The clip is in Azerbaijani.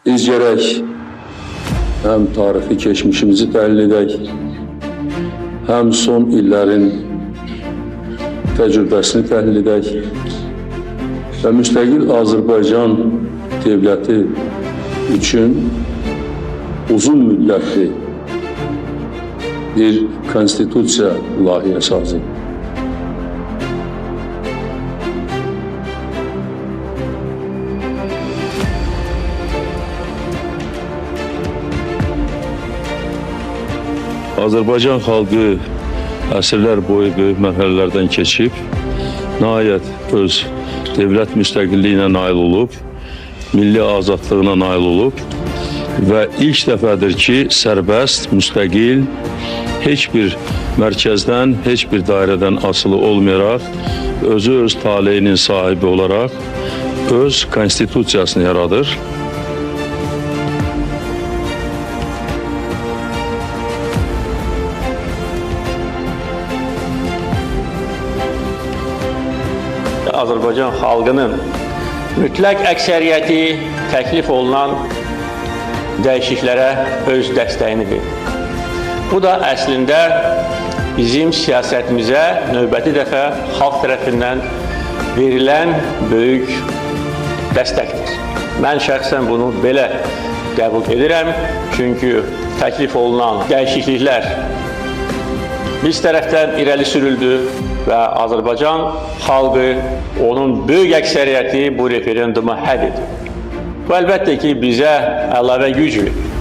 Biz gərək həm tarixi keçmişimizi təhlil edək, həm son illərin təcrübəsini təhlil edək və müstəqil Azərbaycan dövləti üçün uzun müddətli bir konstitusiya layihəsi hazırlayaq. Azərbaycan xalqı əsrlər boyu böyük mərhələlərdən keçib, nəhayət öz dövlət müstəqilliyinə nail olub, milli azadlığına nail olub və ilk dəfədir ki, sərbəst, müstəqil, heç bir mərkəzdən, heç bir dairədən asılı olmayaraq, özü öz taleyinin sahibi olaraq öz konstitusiyasını yaradır. Azərbaycan xalqının mütləq əksəriyyəti təklif olunan dəyişiklərə öz dəstəyini verir. Bu da əslində bizim siyasətimizə növbəti dəfə xalq tərəfindən verilən böyük dəstəkdir. Mən şəxsən bunu belə qəbul edirəm, çünki təklif olunan dəyişikliklər biz tərəfdən irəli sürüldü və Azərbaycan xalqı, onun böyük əksəriyyəti bu referenduma həd edir. Bu əlbəttə ki, bizə əlavə güc verir.